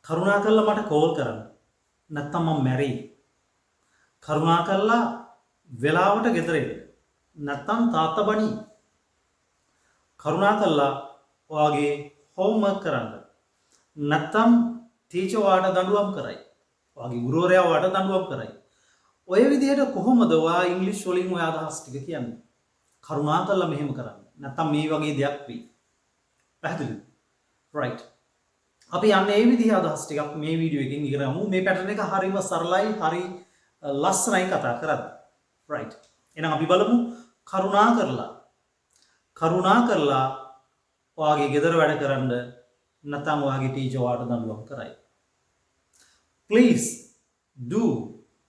කරුණාකරලා මට කෝල් කරන්න. නැත්තම් මම මැරෙයි. කරුණාකරලා වෙලාවට ගෙදර එන්න. නැත්තම් තාත්තා බනි. කරුණාකරලා ඔයාගේ හෝම්වර්ක් කරන්න. නැත්තම් ටීචර් ඔයාට දඬුවම් කරයි. ඔයාගේ ගුරුවරයා ඔයාට දඬුවම් කරයි. ඔය විදිහට කොහොමද ඔයා ඉංග්‍රීසි වලින් ඔය අදහස් ටික කියන්නේ? කරුණාකරලා මෙහෙම කරන්න. නැත්තම් මේ වගේ දෙයක් වෙයි. පැහැදිලිද? right. අපි යන්නේ මේ විදිහ අදහස් ටිකක් මේ වීඩියෝ එකෙන් ඉගෙන ගමු. මේ පැටර්න් එක හරිම සරලයි, හරි ලස්සනයි කතා කරද්දී. right. එහෙනම් අපි බලමු කරුණාකරලා ඔයාගේ ගෙදර වැඩ කරන්න නැත්නම් ඔයාගේ ටීචර් ඔයාට දඬුවම් කරයි. Please do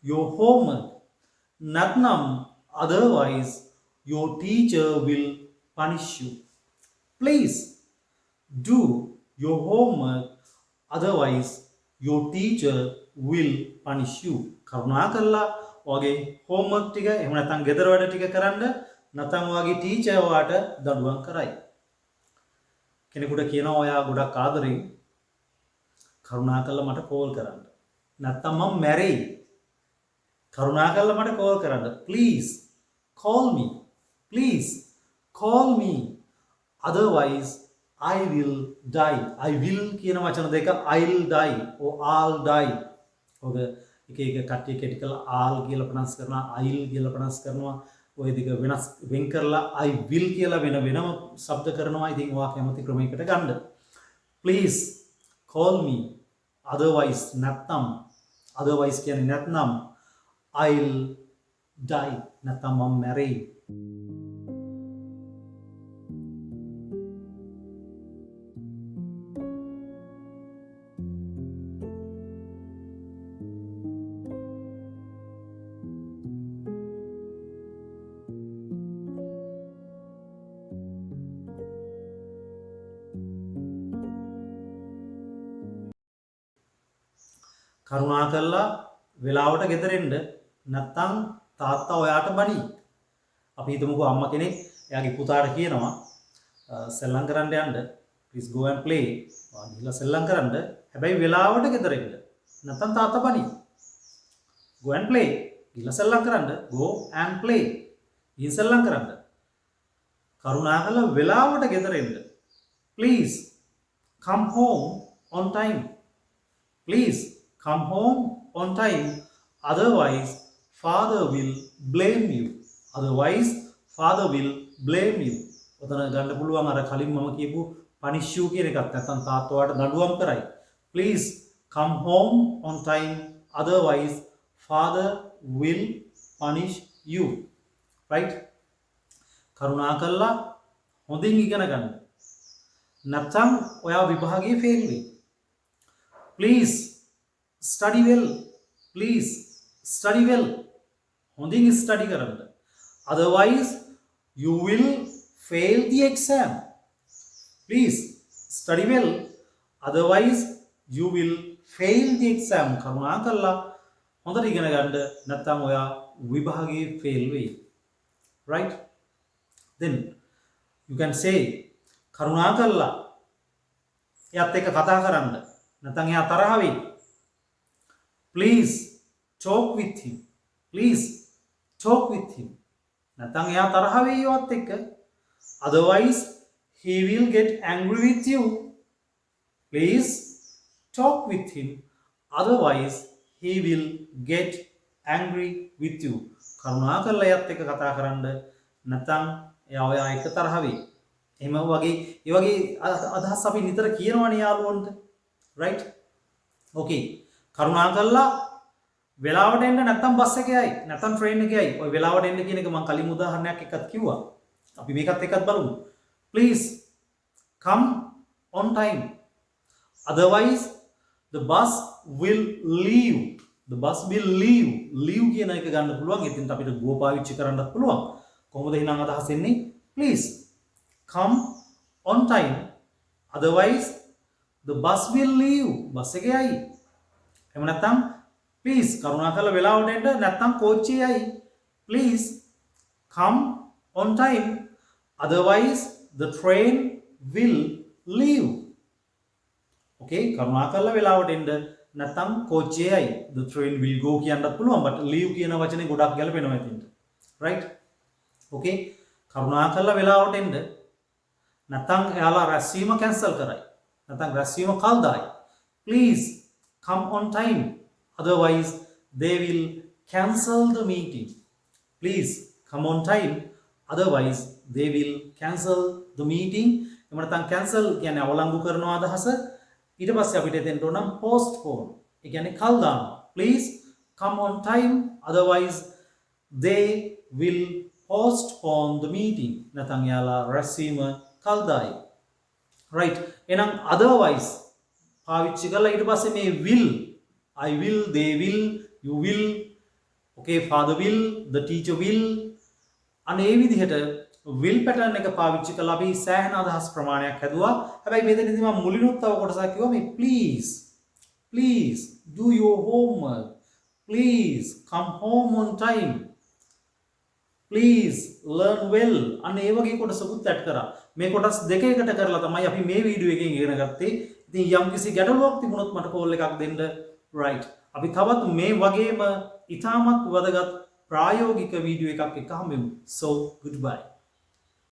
your homework. නැත්නම් otherwise your teacher will punish you. Please do your homework, otherwise your teacher will punish you. කරුණාකරලා ඔයාගේ homework ටික එහෙම නැත්නම් ගෙදර වැඩ ටික කරන්න නැත්නම් ඔයාගේ ටීචර් ඔයාට දඬුවම් කරයි. කෙනෙකුට කියනවා ඔයා ගොඩක් ආදරෙන් කරුණාකරලා මට කෝල් කරන්න. නැත්නම් මම මැරෙයි. කරුණාකරලා මට කෝල් කරන්න. Please call me. Please call me. Otherwise I will die. I will කියන වචන දෙක I'll die or I'll die. ඔබ එක කට්ටිය කෙටි කරලා I'll කියලා ප්‍රනන්ස් කරනවා, I'll කියලා ප්‍රනන්ස් කරනවා. ඔය දෙක වෙනස් වෙන් කරලා I will කියලා වෙනම શબ્ද කරනවා. ඉතින් ඔයා කැමති ක්‍රමයකට ගන්න. Please call me. Otherwise නැත්නම් otherwise කියන්නේ නැත්නම් I'll die. නැත්නම් මම මැරෙයි. කරුණාකරලා වෙලාවට ගෙදර එන්න නැත්නම් තාත්තා ඔයාට බනි. අපි හිතමුකෝ අම්මා කෙනෙක් එයාගේ පුතාට කියනවා සෙල්ලම් කරන්න යන්න. please go and play. ඔයා ගිහලා සෙල්ලම් කරන්න. හැබැයි වෙලාවට ගෙදර එන්න. නැත්නම් තාත්තා බනි. go and play. ගිහලා සෙල්ලම් කරන්න. go and play. ගිහින් සෙල්ලම් කරන්න. කරුණාකරලා වෙලාවට ගෙදර එන්න. please come home on time. please come home on time, otherwise father will blame you. Otherwise father will blame you. ඔතන ගන්න පුළුවන් අර කලින් මම කියපු punish you කියන එකත් නැත්නම් තාත්තා ඔයාට දඬුවම් කරයි. Please come home on time, otherwise father will punish you. right. කරුණාකරලා හොඳින් ඉගෙන ගන්න. නැත්නම් ඔයා විභාගයේ fail වෙයි. Please study well. Please study well. හොඳින් study කරන්න. Otherwise you will fail the exam. Please study well. Otherwise you will fail the exam. කරුණාකරලා හොඳට ඉගෙන ගන්න. නැත්නම් ඔයා විභාගයේ fail වෙයි. right. then you can say කරුණාකරලා එයාත් එක්ක කතා කරන්න. නැත්නම් එයා තරහ වෙයි. Please talk with him. Please talk with him. නැත්නම් එයා තරහ වෙයි ඔයත් එක්ක. Otherwise he will get angry with you. Please talk with him. Otherwise he will get angry with you. කරුණාකරලා එයාත් එක්ක කතා කරන්න. නැත්නම් එයා ඔයා එක්ක තරහ වෙයි. එහෙම වගේ ඒ වගේ අදහස් අපි නිතර කියනවනේ යාළුවන්ට. right. okay. කරුණාකරලා වෙලාවට එන්න නැත්නම් බස් එකේ යයි නැත්නම් ට්‍රේන් එකේ යයි. ඔය වෙලාවට එන්න කියන එක මම කලින් උදාහරණයක් එක්කත් කිව්වා. අපි මේකත් එක්කත් බලමු. Please come on time. Otherwise the bus will leave. The bus will leave. Leave කියන එක ගන්න පුළුවන්. එතෙන්ට අපිට go පාවිච්චි කරන්නත් පුළුවන්. කොහොමද එහෙනම් අදහස් එන්නේ? Please come on time. Otherwise the bus will leave. Bus එකේ යයි. එහෙම නැත්නම් please කරුණාකරලා වෙලාවට එන්න නැත්නම් කෝච්චියේ යයි. Please come on time, otherwise the train will leave. okay කරුණාකරලා වෙලාවට එන්න නැත්නම් කෝච්චියයි the train will go කියන්නත් පුළුවන් but leave කියන වචනේ ගොඩක් ගැලපෙනවා ඉතින් right okay කරුණාකරලා වෙලාවට එන්න නැත්නම් එයාලා රැස්වීම cancel කරයි නැත්නම් රැස්වීම කල් දායි please come on time otherwise they will cancel the meeting please come on time otherwise they will cancel the meeting එහෙම නැත්නම් cancel කියන්නේ අවලංගු කරනවා අදහස ඊට පස්සේ අපිට එතෙන්ට ඕන නම් postpone ඒ කියන්නේ කල් දානවා please come on time otherwise they will postpone the meeting නැත්නම් යාලා රැස්වීම කල් දායි right එහෙනම් otherwise පාවිච්චි කරලා ඊට පස්සේ මේ will I will they will you will okay father will the teacher will අනේ විදිහට will pattern එක පාවිච්චි කරලා අපි සෑහෙන අදහස් ප්‍රමාණයක් හැදුවා. හැබැයි මෙතනදී මම මුලිනුත් තව කොටසක් කිව්වා මේ please do your homework. Please come home on time. Please learn well. අනේ ඒ වගේ කොටසකුත් ඇඩ් කරා. මේ කොටස් දෙක එකට කරලා තමයි අපි මේ වීඩියෝ එකෙන් ඉගෙන ගත්තේ. ඉතින් යම් කිසි ගැටලුවක් තිබුණොත් මට කෝල් එකක් දෙන්න. right. අපි තවත් මේ වගේම ඉතාමත් වැදගත් ප්‍රායෝගික වීඩියෝ එකක් එක හම්බෙමු. So goodbye.